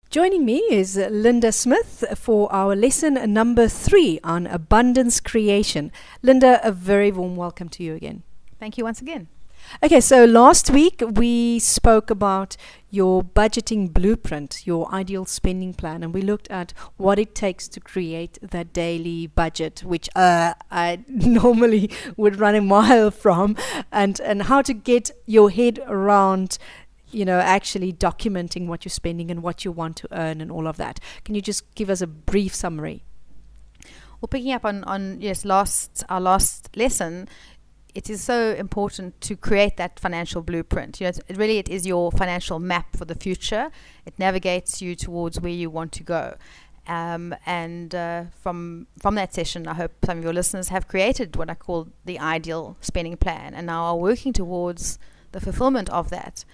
Joining me is Linda Smith for our lesson number 3 on abundance creation. Linda, a very warm welcome to you again. Thank you once again. Okay, so last week we spoke about your budgeting blueprint, your ideal spending plan, and we looked at what it takes to create that daily budget, which I normally would run a mile from, and how to get your head around actually documenting what you're spending and what you want to earn and all of that. Can you just give us a brief summary? Well, picking up on our last lesson, it is so important to create that financial blueprint. It is your financial map for the future. It navigates you towards where you want to go. From that session, I hope some of your listeners have created what I call the ideal spending plan and now are working towards the fulfillment of that.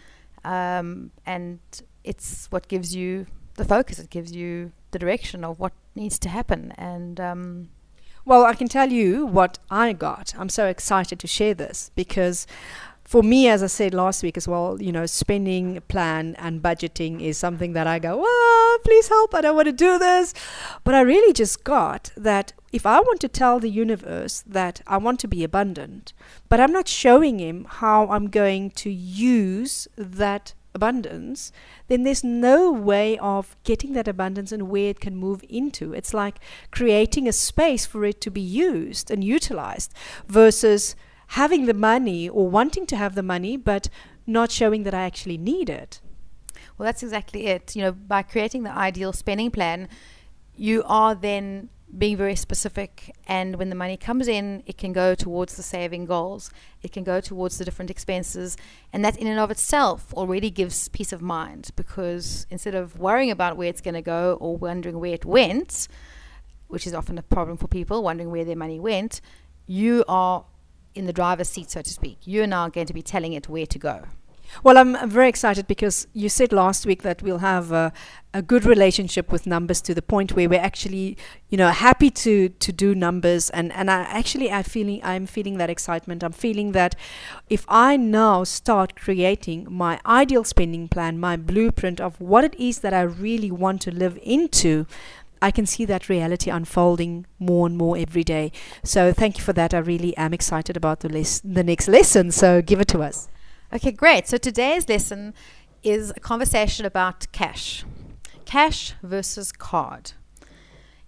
And it's what gives you the focus. It gives you the direction of what needs to happen. And well, I can tell you what I got. I'm so excited to share this because for me, as I said last week as well, spending plan and budgeting is something that I go, please help, I don't want to do this. But I really just got that if I want to tell the universe that I want to be abundant, but I'm not showing him how I'm going to use that abundance, then there's no way of getting that abundance and where it can move into. It's like creating a space for it to be used and utilized versus having the money or wanting to have the money but not showing that I actually need it. Well, that's exactly it. By creating the ideal spending plan, you are then being very specific, and when the money comes in, it can go towards the saving goals. It can go towards the different expenses, and that in and of itself already gives peace of mind, because instead of worrying about where it's going to go or wondering where it went, which is often a problem for people, wondering where their money went, you are in the driver's seat, so to speak. You're now going to be telling it where to go. Well, I'm very excited because you said last week that we'll have a good relationship with numbers to the point where we're actually, happy to do numbers. And I'm feeling that excitement. I'm feeling that if I now start creating my ideal spending plan, my blueprint of what it is that I really want to live into, I can see that reality unfolding more and more every day. So thank you for that. I really am excited about the next lesson. So give it to us. Okay, great. So today's lesson is a conversation about cash versus card.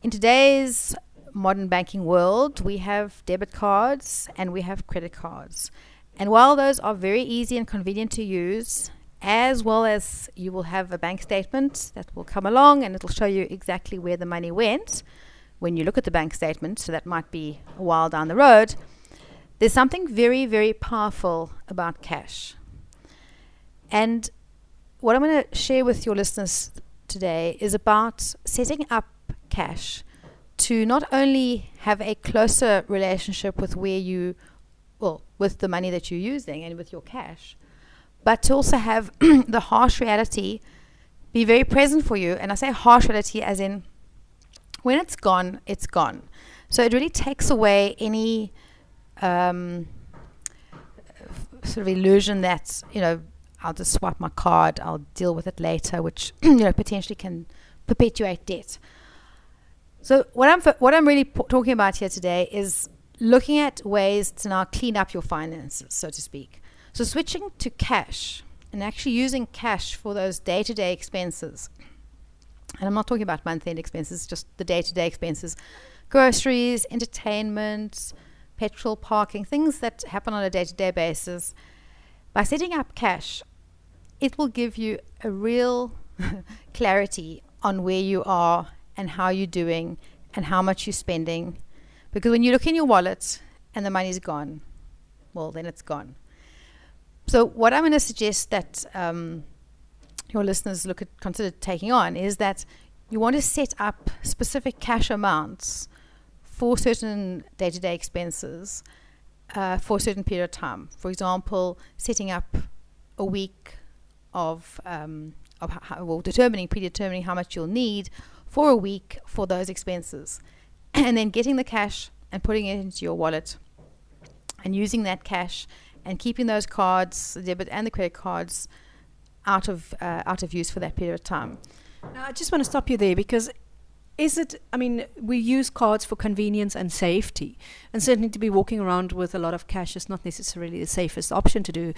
In today's modern banking world, we have debit cards and we have credit cards. And while those are very easy and convenient to use, as well as you will have a bank statement that will come along and it'll show you exactly where the money went when you look at the bank statement, so that might be a while down the road, there's something very, very powerful about cash. And what I'm going to share with your listeners today is about setting up cash to not only have a closer relationship with with the money that you're using and with your cash, but to also have the harsh reality be very present for you. And I say harsh reality as in when it's gone, it's gone. So it really takes away any sort of illusion that, I'll just swipe my card, I'll deal with it later, which, potentially can perpetuate debt. So what I'm really talking about here today is looking at ways to now clean up your finances, so to speak. So switching to cash and actually using cash for those day-to-day expenses. And I'm not talking about monthly expenses, just the day-to-day expenses. Groceries, entertainment, petrol, parking, things that happen on a day-to-day basis. By setting up cash, it will give you a real clarity on where you are and how you're doing and how much you're spending. Because when you look in your wallet and the money's gone, well, then it's gone. So what I'm going to suggest that your listeners consider taking on is that you want to set up specific cash amounts for certain day-to-day expenses for a certain period of time. For example, setting up a week of predetermining how much you'll need for a week for those expenses, and then getting the cash and putting it into your wallet and using that cash and keeping those cards, the debit and the credit cards, out of use for that period of time. Now, I just want to stop you there because we use cards for convenience and safety, and certainly to be walking around with a lot of cash is not necessarily the safest option to do.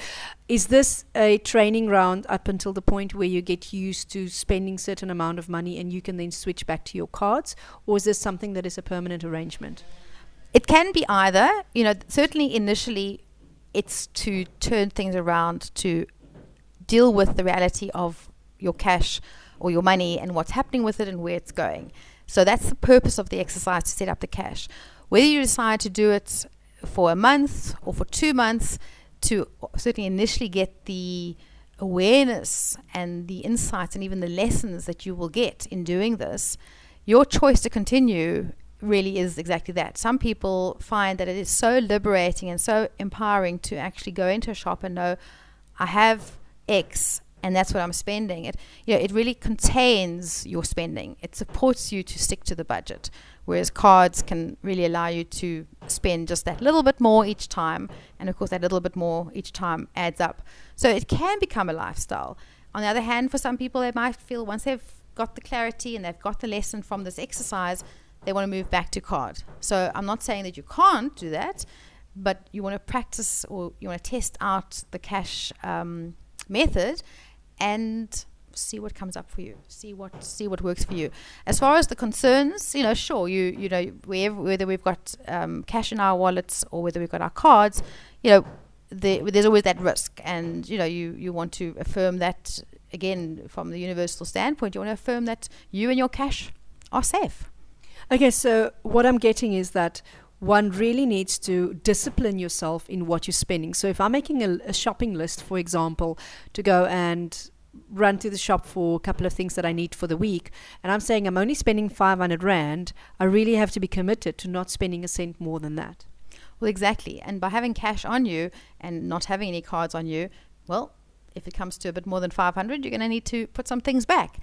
Is this a training round up until the point where you get used to spending certain amount of money and you can then switch back to your cards, or is this something that is a permanent arrangement? It can be either. Certainly initially it's to turn things around, to deal with the reality of your cash or your money and what's happening with it and where it's going. So that's the purpose of the exercise, to set up the cash. Whether you decide to do it for a month or for 2 months, to certainly initially get the awareness and the insights and even the lessons that you will get in doing this, your choice to continue really is exactly that. Some people find that it is so liberating and so empowering to actually go into a shop and know, I have X and that's what I'm spending. It really contains your spending. It supports you to stick to the budget, whereas cards can really allow you to spend just that little bit more each time, and of course that little bit more each time adds up. So it can become a lifestyle. On the other hand, for some people, they might feel once they've got the clarity and they've got the lesson from this exercise, they want to move back to card. So I'm not saying that you can't do that, but you want to practice, or you want to test out the cash method and see what comes up for you, see what works for you. As far as the concerns, sure, whether we've got cash in our wallets or whether we've got our cards, there's always that risk, and you want to affirm that, again, from the universal standpoint, you want to affirm that you and your cash are safe. Okay, so what I'm getting is that one really needs to discipline yourself in what you're spending. So if I'm making a shopping list, for example, to go and run to the shop for a couple of things that I need for the week, and I'm saying I'm only spending 500 Rand, I really have to be committed to not spending a cent more than that. Well, exactly. And by having cash on you and not having any cards on you, well, if it comes to a bit more than 500, you're going to need to put some things back.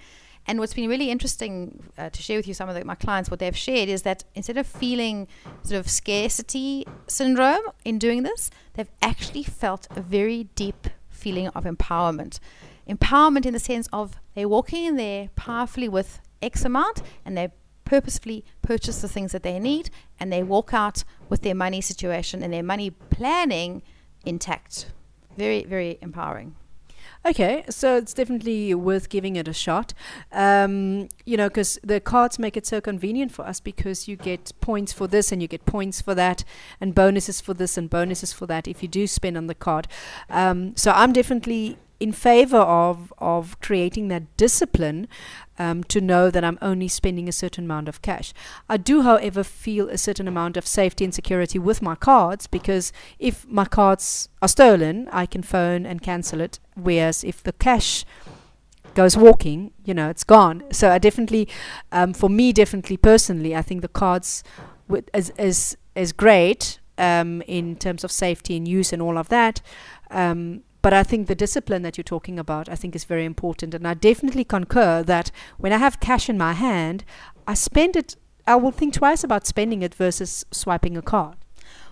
And what's been really interesting to share with you, some of my clients, what they've shared is that instead of feeling sort of scarcity syndrome in doing this, they've actually felt a very deep feeling of empowerment. Empowerment in the sense of they're walking in there powerfully with X amount, and they purposefully purchase the things that they need, and they walk out with their money situation and their money planning intact. Very, very empowering. Okay, so it's definitely worth giving it a shot, because the cards make it so convenient for us, because you get points for this and you get points for that and bonuses for this and bonuses for that if you do spend on the card. So I'm definitely in favor of creating that discipline to know that I'm only spending a certain amount of cash. I do, however, feel a certain amount of safety and security with my cards, because if my cards are stolen, I can phone and cancel it, whereas if the cash goes walking, it's gone. So I definitely, for me, definitely personally, I think the cards is great in terms of safety and use and all of that. But I think the discipline that you're talking about, I think, is very important. And I definitely concur that when I have cash in my hand, I will think twice about spending it versus swiping a card.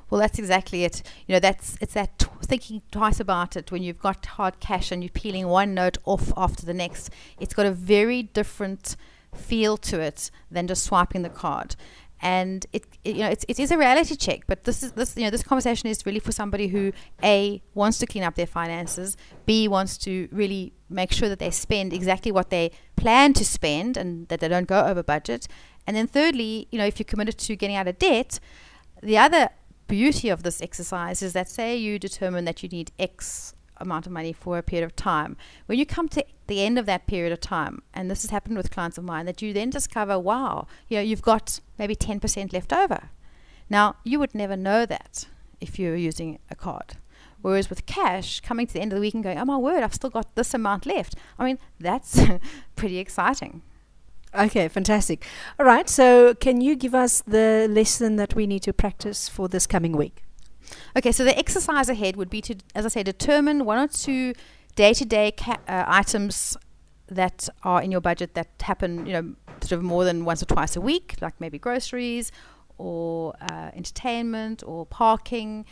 Well, that's exactly it. Thinking twice about it when you've got hard cash and you're peeling one note off after the next. It's got a very different feel to it than just swiping the card. And it is a reality check, but this conversation is really for somebody who A, wants to clean up their finances, B, wants to really make sure that they spend exactly what they plan to spend and that they don't go over budget, and then thirdly, if you're committed to getting out of debt. The other beauty of this exercise is that, say you determine that you need X amount of money for a period of time, when you come to the end of that period of time, and this has happened with clients of mine, that you then discover, wow, you've got maybe 10% left over. Now, you would never know that if you're using a card. Whereas with cash, coming to the end of the week and going, oh my word, I've still got this amount left. I mean, that's pretty exciting. Okay, fantastic. All right, so can you give us the lesson that we need to practice for this coming week? Okay, so the exercise ahead would be to, as I say, determine 1 or 2 day-to-day items that are in your budget that happen, sort of more than once or twice a week, like maybe groceries or entertainment or parking.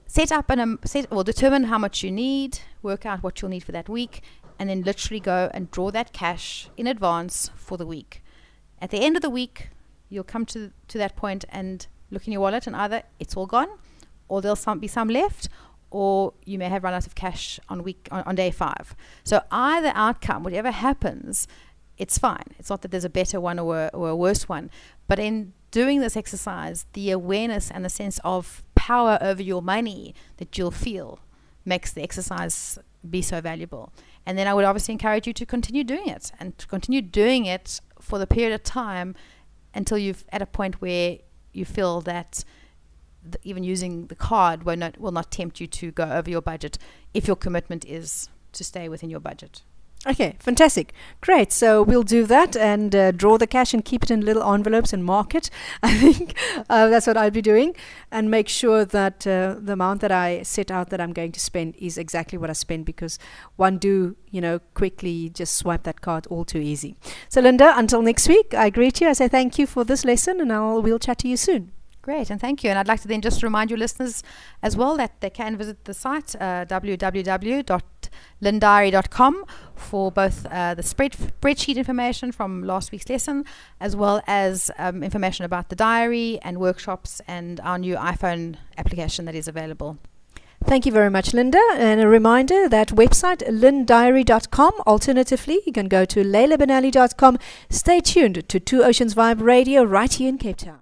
Set up determine how much you need, work out what you'll need for that week, and then literally go and draw that cash in advance for the week. At the end of the week, you'll come to that point and look in your wallet, and either it's all gone, or there'll be some left, or you may have run out of cash on day 5. So either outcome, whatever happens, it's fine. It's not that there's a better one or a worse one. But in doing this exercise, the awareness and the sense of power over your money that you'll feel makes the exercise be so valuable. And then I would obviously encourage you to continue doing it, and to continue doing it for the period of time until you've at a point where you feel that even using the card will not tempt you to go over your budget if your commitment is to stay within your budget. Okay, fantastic. Great. So we'll do that and draw the cash and keep it in little envelopes and mark it. I think that's what I'll be doing, and make sure that the amount that I set out that I'm going to spend is exactly what I spend, because one do, quickly just swipe that card all too easy. So Linda, until next week, I greet you. I say thank you for this lesson, and we'll chat to you soon. Great, and thank you. And I'd like to then just remind your listeners as well that they can visit the site www.lindiary.com for both the spreadsheet information from last week's lesson, as well as information about the diary and workshops and our new iPhone application that is available. Thank you very much, Linda. And a reminder, that website, lindiary.com. Alternatively, you can go to leilabenelli.com. Stay tuned to Two Oceans Vibe Radio right here in Cape Town.